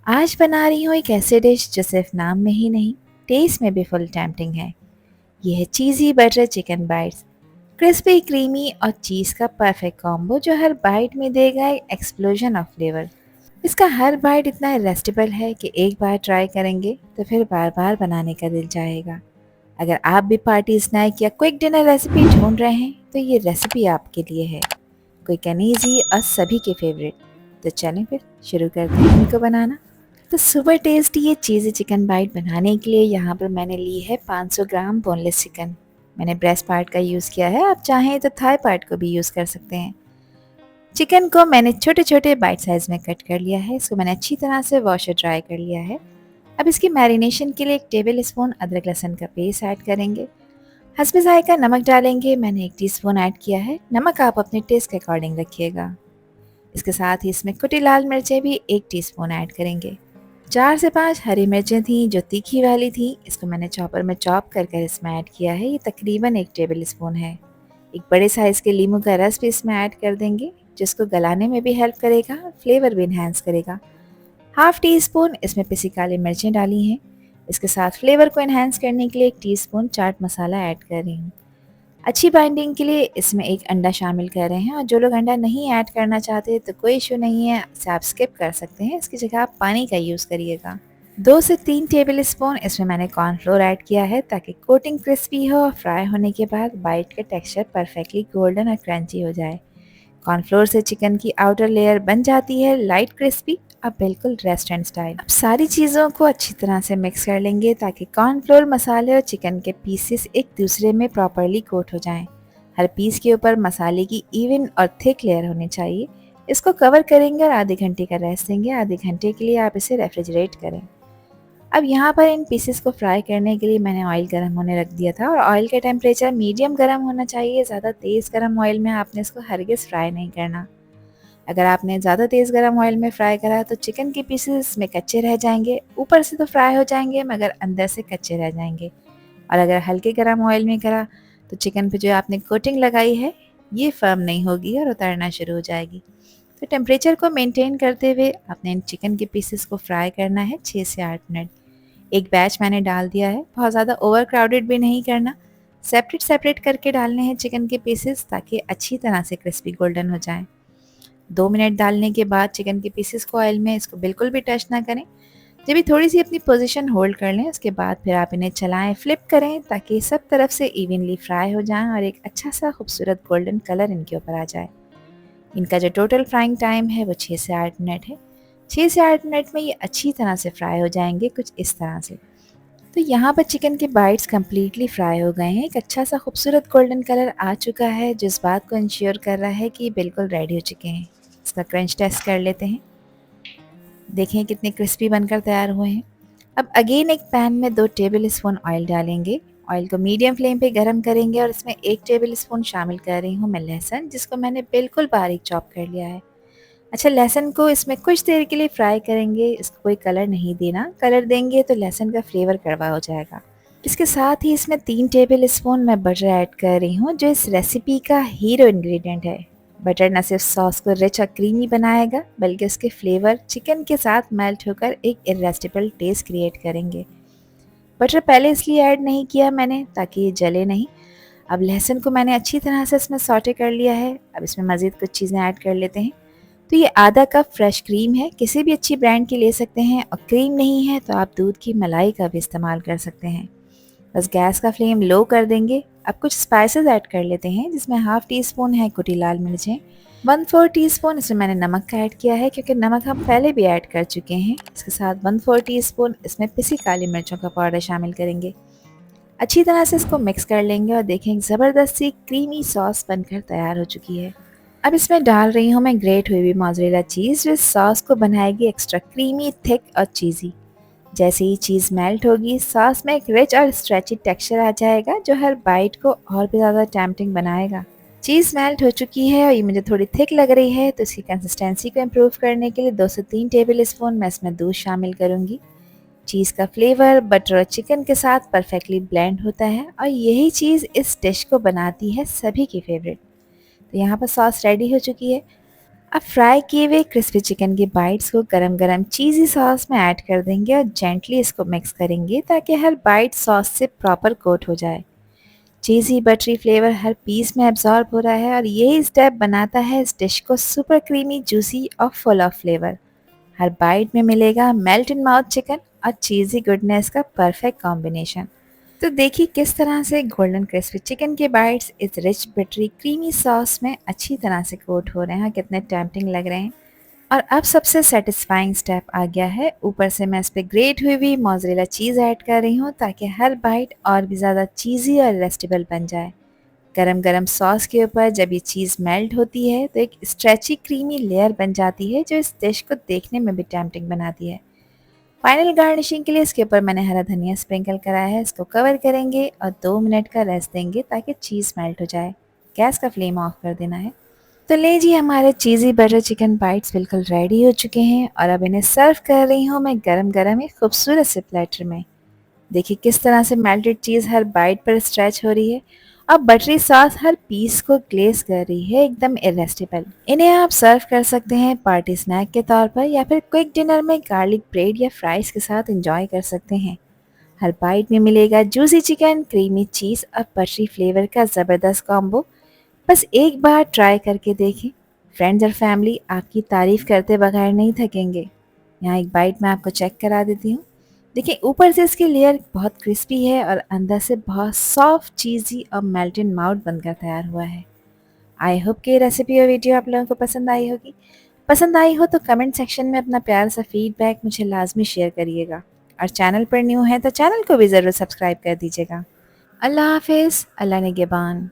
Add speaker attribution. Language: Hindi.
Speaker 1: आज बना रही हूँ एक ऐसी डिश जो सिर्फ नाम में ही नहीं, टेस्ट में भी फुल टेम्पटिंग है। ये है cheesy butter chicken bites. Crispy, creamy और चीज़ का परफेक्ट कॉम्बो जो हर बाइट में देगा एक एक्सप्लोजन ऑफ फ्लेवर। इसका हर बाइट इतना इरेस्टिबल है कि एक बार ट्राई करेंगे तो फिर बार बार बनाने का दिल चाहेगा। अगर आप भी पार्टी स्नैक या क्विक डिनर रेसिपी ढूंढ रहे हैं तो ये रेसिपी आपके लिए है। क्विक एंड ईजी और सभी के फेवरेट। तो चलें फिर शुरू करते हैं इनको बनाना। तो सुपर टेस्टी ये चीज़ी चिकन बाइट बनाने के लिए यहाँ पर मैंने ली है 500 ग्राम बोनलेस चिकन। मैंने ब्रेस्ट पार्ट का यूज़ किया है, आप चाहें तो थाई पार्ट को भी यूज़ कर सकते हैं। चिकन को मैंने छोटे छोटे बाइट साइज़ में कट कर लिया है। इसको मैंने अच्छी तरह से वॉश और ड्राई कर लिया है। अब इसकी मैरिनेशन के लिए 1 टेबल स्पून अदरक लहसुन का पेस्ट ऐड करेंगे। हस्बे जायका नमक डालेंगे, मैंने 1 टीस्पून ऐड किया है। नमक आप अपने टेस्ट के अकॉर्डिंग रखिएगा। इसके साथ ही इसमें कुटी लाल मिर्चें भी 1 टीस्पून ऐड करेंगे। 4 से 5 हरी मिर्चें थीं जो तीखी वाली थी, इसको मैंने चॉपर में चॉप कर कर इसमें ऐड किया है। ये तकरीबन 1 टेबल स्पून है। एक बड़े साइज़ के नींबू का रस भी इसमें ऐड कर देंगे, जिसको गलाने में भी हेल्प करेगा, फ्लेवर भी इन्हेंस करेगा। हाफ टी स्पून इसमें पिसी काली मिर्चें डाली हैं। इसके साथ फ्लेवर को इन्हेंस करने के लिए 1 टीस्पून चाट मसाला ऐड कर रही हूँ। अच्छी बाइंडिंग के लिए इसमें 1 अंडा शामिल कर रहे हैं और जो लोग अंडा नहीं ऐड करना चाहते तो कोई इशू नहीं है, इसे आप स्किप कर सकते हैं। इसकी जगह आप पानी का यूज़ करिएगा। 2 से 3 टेबल स्पून इसमें मैंने कॉर्नफ्लोर ऐड किया है ताकि कोटिंग क्रिस्पी हो और फ्राई होने के बाद बाइट का टेक्सचर परफेक्टली गोल्डन और क्रंची हो जाए। कॉर्नफ्लोर से चिकन की आउटर लेयर बन जाती है लाइट क्रिस्पी, अब बिल्कुल रेस्टोरेंट स्टाइल। अब सारी चीज़ों को अच्छी तरह से मिक्स कर लेंगे ताकि कॉर्नफ्लोर, मसाले और चिकन के पीसेस एक दूसरे में प्रॉपरली कोट हो जाएं। हर पीस के ऊपर मसाले की इवन और थिक लेयर होनी चाहिए। इसको कवर करेंगे और आधे घंटे का रेस्ट देंगे। आधे घंटे के लिए आप इसे रेफ्रिजरेट करें। अब यहाँ पर इन पीसेस को फ्राई करने के लिए मैंने ऑयल गर्म होने रख दिया था और ऑयल का टेम्परेचर मीडियम गर्म होना चाहिए। ज़्यादा तेज़ गर्म ऑयल में आपने इसको हरगिज़ फ्राई नहीं करना। अगर आपने ज़्यादा तेज़ गर्म ऑयल में फ्राई करा तो चिकन के पीसेस में कच्चे रह जाएंगे। ऊपर से तो फ्राई हो जाएंगे मगर अंदर से कच्चे रह जाएंगे। और अगर हल्के गर्म ऑयल में करा तो चिकन पे जो आपने कोटिंग लगाई है ये फर्म नहीं होगी और उतरना शुरू हो जाएगी। तो टेम्परेचर को मेंटेन करते हुए आपने इन चिकन के पीसेस को फ्राई करना है 6 से 8 मिनट। एक बैच मैंने डाल दिया है, बहुत ज़्यादा ओवर क्राउडेड भी नहीं करना। सेपरेट सेपरेट करके डालने हैं चिकन के पीसेस ताकि अच्छी तरह से क्रिस्पी गोल्डन हो जाएं। 2 मिनट डालने के बाद चिकन के पीसेस को ऑयल में इसको बिल्कुल भी टच ना करें। जब भी थोड़ी सी अपनी पोजीशन होल्ड कर लें उसके बाद फिर आप इन्हें चलाएं, फ्लिप करें ताकि सब तरफ से इवनली फ्राई हो जाएं और एक अच्छा सा खूबसूरत गोल्डन कलर इनके ऊपर आ जाए। इनका जो टोटल फ्राइंग टाइम है वो 6 से 8 मिनट है। 6 से 8 मिनट में ये अच्छी तरह से फ्राई हो जाएंगे, कुछ इस तरह से। तो यहाँ पर चिकन के बाइट्स कम्प्लीटली फ्राई हो गए हैं। एक अच्छा सा खूबसूरत गोल्डन कलर आ चुका है जो इस बात को इंश्योर कर रहा है कि बिल्कुल रेडी हो चुके हैं। इसका क्रंच टेस्ट कर लेते हैं। देखें कितने क्रिस्पी बनकर तैयार हुए हैं। अब अगेन एक पैन में 2 टेबल स्पून ऑयल डालेंगे। ऑयल को मीडियम फ्लेम पे गरम करेंगे और इसमें 1 टेबल स्पून शामिल कर रही हूँ मैं लहसुन, जिसको मैंने बिल्कुल बारीक चॉप कर लिया है। अच्छा, लहसुन को इसमें कुछ देर के लिए फ्राई करेंगे। इसको कोई कलर नहीं देना, कलर देंगे तो लहसुन का फ्लेवर कड़वा हो जाएगा। इसके साथ ही इसमें 3 टेबल स्पून मैं बटर ऐड कर रही हूँ जो इस रेसिपी का हीरो इंग्रेडिएंट है। बटर न सिर्फ सॉस को रिच और क्रीमी बनाएगा बल्कि उसके फ्लेवर चिकन के साथ मेल्ट होकर एक इरेसिस्टिबल टेस्ट क्रिएट करेंगे। बटर पहले इसलिए ऐड नहीं किया मैंने ताकि ये जले नहीं। अब लहसुन को मैंने अच्छी तरह से इसमें सॉटे कर लिया है। अब इसमें मज़ीद कुछ चीज़ें ऐड कर लेते हैं। तो ये आधा कप फ्रेश क्रीम है, किसी भी अच्छी ब्रांड की ले सकते हैं और क्रीम नहीं है तो आप दूध की मलाई का भी इस्तेमाल कर सकते हैं। बस गैस का फ्लेम लो कर देंगे। अब कुछ स्पाइसेस ऐड कर लेते हैं जिसमें हाफ टी स्पून है कुटी लाल मिर्चें, 1/4 टीस्पून इसमें मैंने नमक का ऐड किया है क्योंकि नमक हम पहले भी ऐड कर चुके हैं। इसके साथ 1/4 टीस्पून इसमें पिसी काली मिर्चों का पाउडर शामिल करेंगे। अच्छी तरह से इसको मिक्स कर लेंगे और देखें ज़बरदस्त सी क्रीमी सॉस बनकर तैयार हो चुकी है। अब इसमें डाल रही हूँ मैं ग्रेट हुई हुई मोज़रेला चीज़ जो इस सॉस को बनाएगी एक्स्ट्रा क्रीमी, थिक और चीज़ी। जैसे ही चीज़ मेल्ट होगी सॉस में एक रिच और स्ट्रेची टेक्सचर आ जाएगा जो हर बाइट को और भी ज़्यादा टेम्पटिंग बनाएगा। चीज़ मेल्ट हो चुकी है और ये मुझे थोड़ी थिक लग रही है तो इसकी कंसिस्टेंसी को इम्प्रूव करने के लिए 2 से 3 टेबल स्पून मैं इसमें दूध शामिल करूँगी। चीज़ का फ्लेवर बटर और चिकन के साथ परफेक्टली ब्लेंड होता है और यही चीज़ इस डिश को बनाती है सभी की फेवरेट। तो यहाँ पर सॉस रेडी हो चुकी है। अब फ्राई किए हुए क्रिस्पी चिकन के बाइट्स को गरम गरम चीज़ी सॉस में ऐड कर देंगे और जेंटली इसको मिक्स करेंगे ताकि हर बाइट सॉस से प्रॉपर कोट हो जाए। चीज़ी बटरी फ्लेवर हर पीस में एब्जॉर्ब हो रहा है और यही स्टेप बनाता है इस डिश को सुपर क्रीमी, जूसी और फुल ऑफ फ्लेवर। हर बाइट में मिलेगा मेल्ट इन माउथ चिकन और चीज़ी गुडनेस का परफेक्ट कॉम्बिनेशन। तो देखिए किस तरह से गोल्डन क्रिस्पी चिकन के बाइट्स इस रिच बटरी क्रीमी सॉस में अच्छी तरह से कोट हो रहे हैं, कितने टेम्पटिंग लग रहे हैं। और अब सबसे सेटिस्फाइंग स्टेप आ गया है, ऊपर से मैं इस पे ग्रेट हुई हुई मोज़रेला चीज़ ऐड कर रही हूँ ताकि हर बाइट और भी ज़्यादा चीज़ी और रेस्टेबल बन जाए। गरम गरम सॉस के ऊपर जब ये चीज़ मेल्ट होती है तो एक स्ट्रेची क्रीमी लेयर बन जाती है जो इस डिश को देखने में भी टेम्पटिंग बनाती है। फाइनल गार्निशिंग के लिए इसके ऊपर मैंने हरा धनिया स्प्रिंकल करा है। इसको कवर करेंगे और 2 मिनट का रेस्ट देंगे ताकि चीज़ मेल्ट हो जाए। गैस का फ्लेम ऑफ कर देना है। तो ले जी, हमारे चीज़ी बटर चिकन बाइट्स बिल्कुल रेडी हो चुके हैं और अब इन्हें सर्व कर रही हूँ मैं गरम गरम एक खूबसूरत से प्लेटर में। देखिए किस तरह से मेल्टेड चीज़ हर बाइट पर स्ट्रेच हो रही है। अब बटरी सॉस हर पीस को ग्लेज कर रही है, एकदम इरेस्टिबल। इन्हें आप सर्व कर सकते हैं पार्टी स्नैक के तौर पर या फिर क्विक डिनर में गार्लिक ब्रेड या फ्राइज के साथ एंजॉय कर सकते हैं। हर बाइट में मिलेगा जूसी चिकन, क्रीमी चीज़ और बटरी फ्लेवर का ज़बरदस्त कॉम्बो। बस एक बार ट्राई करके देखें। फ्रेंड्स और फैमिली आपकी तारीफ़ करते बगैर नहीं थकेंगे। यहाँ एक बाइट मैं आपको चेक करा देती हूँ। देखिए ऊपर से इसकी लेयर बहुत क्रिस्पी है और अंदर से बहुत सॉफ्ट, चीज़ी और मेल्ट इन माउथ बनकर तैयार हुआ है। आई होप कि ये रेसिपी और वीडियो आप लोगों को पसंद आई होगी। पसंद आई हो तो कमेंट सेक्शन में अपना प्यार सा फीडबैक मुझे लाजमी शेयर करिएगा। और चैनल पर न्यू है तो चैनल को भी ज़रूर सब्सक्राइब कर दीजिएगा। अल्लाह हाफिज़, अल्लाह निगहबान।